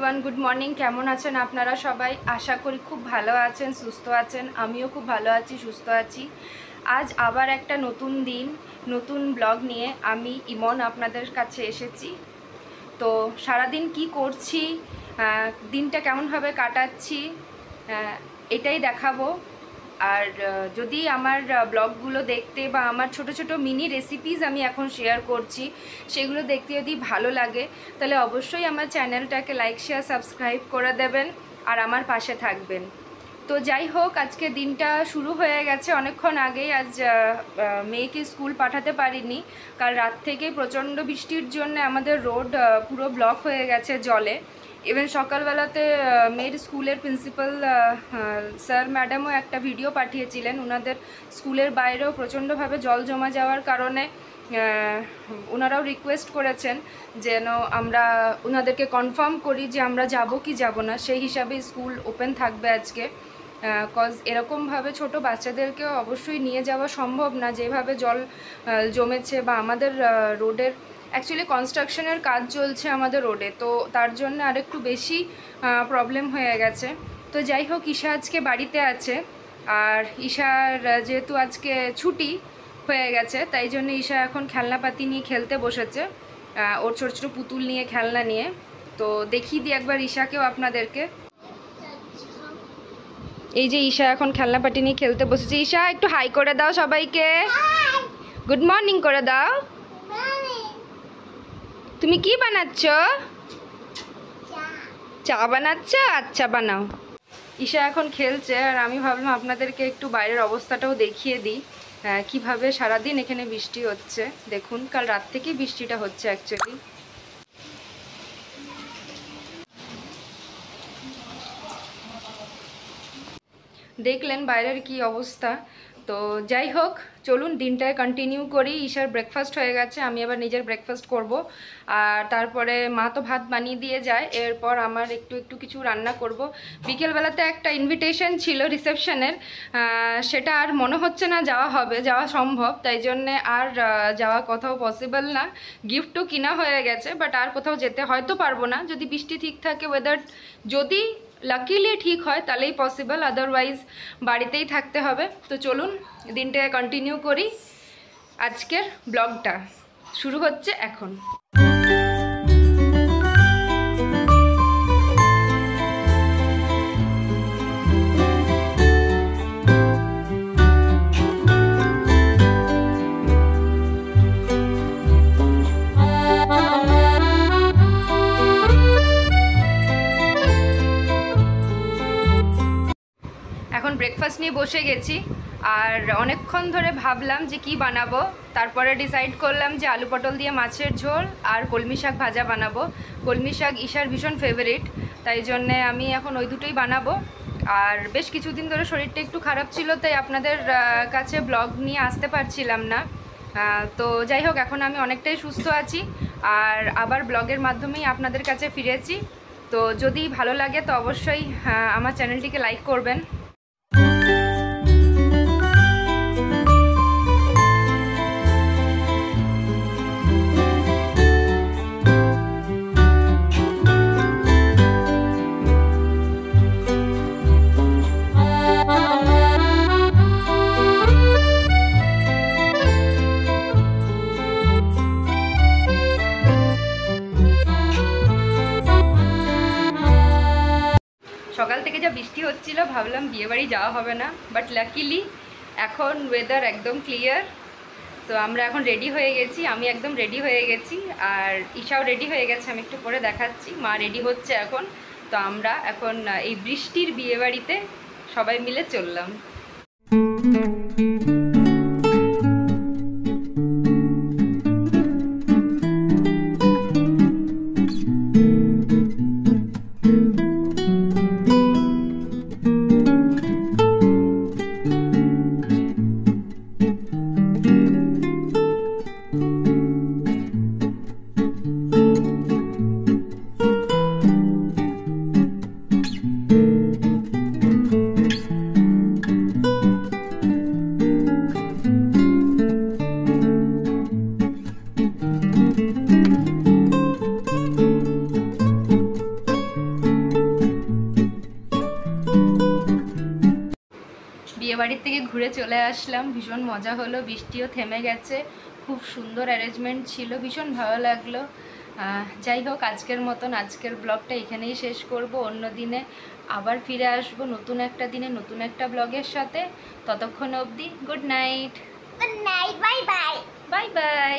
Everyone, good morning. কেমন আছেন আপনারা সবাই? আশা করি খুব ভালো আছেন, সুস্থ আছেন। আমিও খুব ভালো আছি, সুস্থ আছি। আজ আবার একটা নতুন দিন, নতুন ব্লগ নিয়ে আমি ইমন আপনাদের কাছে এসেছি। তো সারাদিন কি করছি, দিনটা কেমনভাবে কাটাচ্ছি, এটাই দেখাবো। আর যদি আমার ব্লগগুলো দেখতে বা আমার ছোট ছোট মিনি রেসিপিস আমি এখন শেয়ার করছি, সেগুলো দেখতে যদি ভালো লাগে তাহলে অবশ্যই আমার চ্যানেলটাকে লাইক, শেয়ার, সাবস্ক্রাইব করে দেবেন আর আমার পাশে থাকবেন। তো যাই হোক, আজকে দিনটা শুরু হয়ে গেছে অনেকক্ষণ আগেই। আজ মেয়েকে স্কুল পাঠাতে পারিনি, কাল রাত থেকে প্রচণ্ড বৃষ্টির জন্য আমাদের রোড পুরো ব্লক হয়ে গেছে জলে। ইভেন সকালবেলাতে মেয়ের স্কুলের প্রিন্সিপাল স্যার ম্যাডামও একটা ভিডিও পাঠিয়েছিলেন। ওনাদের স্কুলের বাইরেও প্রচণ্ডভাবে জল জমা যাওয়ার কারণে ওনারাও রিকোয়েস্ট করেছেন যেন আমরা ওনাদেরকে কনফার্ম করি যে আমরা যাব কি যাব না। সেই হিসাবে স্কুল ওপেন থাকবে আজকে। কজ এরকমভাবে ছোট বাচ্চাদেরকেও অবশ্যই নিয়ে যাওয়া সম্ভব না, যেভাবে জল জমেছে। বা আমাদের রোডের অ্যাকচুয়ালি কনস্ট্রাকশনের কাজ চলছে আমাদের রোডে, তো তার জন্য আরেকটু বেশি প্রবলেম হয়ে গেছে। তো যাই হোক, ঈশা আজকে বাড়িতে আছে। আর ঈশার যেহেতু আজকে ছুটি হয়ে গেছে, তাই জন্য ঈশা এখন খেলনাপাতি নিয়ে খেলতে বসেছে, ওর ছোট ছোটো পুতুল নিয়ে, খেলনা নিয়ে। তো দেখিয়ে দিই একবার ঈশাকেও আপনাদেরকে। এই যে ঈশা এখন খেলনাপাতি নিয়ে খেলতে বসেছে। ঈশা, একটু হাই করে দাও সবাইকে, গুড মর্নিং করে দাও। তুমি কি বানাচ্ছ? চা বানাচ্ছ? আচ্ছা, বানাও। ঈশা এখন খেলছে, আর আমি ভাবলাম আপনাদেরকে একটু বাইরের অবস্থাটাও দেখিয়ে দিই, কিভাবে সারাদিন এখানে বৃষ্টি হচ্ছে। দেখুন, কাল রাত থেকে বৃষ্টিটা হচ্ছে অ্যাকচুয়ালি। দেখলেন বাইরের কি অবস্থা। তো যাই হোক, চলুন দিনটায় কন্টিনিউ করি। ঈশার ব্রেকফাস্ট হয়ে গেছে, আমি আবার নিজের ব্রেকফাস্ট করব। আর তারপরে মা তো ভাত বানিয়ে দিয়ে যায়, এরপর আমার একটু একটু কিছু রান্না করব। বিকেলবেলাতে একটা ইনভিটেশন ছিল রিসেপশনের, সেটা আর মনে হচ্ছে না যাওয়া সম্ভব, তাই জন্যে আর যাওয়া কোথাও পসিবল না। গিফটও কিনা হয়ে গেছে, বাট আর কোথাও যেতে হয়তো পারবো না। যদি বৃষ্টি ঠিক থাকে, ওয়েদার যদি লাকিলি ঠিক হয় তাহলেই পসিবল, আদারওয়াইজ বাড়িতেই থাকতে হবে। তো চলুন দিনটা কন্টিনিউ করি। আজকের ব্লগটা শুরু হচ্ছে এখন। এখন ব্রেকফাস্ট নিয়ে বসে গেছি, আর অনেকক্ষণ ধরে ভাবলাম যে কি বানাবো। তারপরে ডিসাইড করলাম যে আলু পটল দিয়ে মাছের ঝোল আর কলমি শাক ভাজা বানাবো। কলমি শাক ঈশার ভীষণ ফেভারিট, তাই জন্যে আমি এখন ওই দুটোই বানাবো। আর বেশ কিছুদিন ধরে শরীরটা একটু খারাপ ছিল, তাই আপনাদের কাছে ব্লগ নিয়ে আসতে পারছিলাম না। তো যাই হোক, এখন আমি অনেকটাই সুস্থ আছি, আর আবার ব্লগের মাধ্যমেই আপনাদের কাছে ফিরেছি। তো যদি ভালো লাগে তো অবশ্যই আমার চ্যানেলটিকে লাইক করবেন। সকাল থেকে যা বৃষ্টি হচ্ছিল, ভাবলাম বিয়েবাড়ি যাওয়া হবে না, বাট লাকিলি এখন ওয়েদার একদম ক্লিয়ার। তো আমরা এখন রেডি হয়ে গেছি, আমি একদম রেডি হয়ে গেছি, আর ঈশাও রেডি হয়ে গেছে। আমি একটু পরে দেখাচ্ছি, মা রেডি হচ্ছে এখন। তো আমরা এখন এই বৃষ্টির বিয়েবাড়িতে সবাই মিলে চললাম। বিয়েবাড়ির থেকে ঘুরে চলে আসলাম, ভীষণ মজা হলো, বৃষ্টিও থেমে গেছে, খুব সুন্দর অ্যারেঞ্জমেন্ট ছিল, ভীষণ ভালো লাগলো। যাই হোক, আজকের মতন আজকের ব্লগটা এখানেই শেষ করব। অন্য দিনে আবার ফিরে আসব নতুন একটা দিনে নতুন একটা ব্লগের সাথে। ততক্ষণ অবধি good night. Good night, bye bye. Bye bye.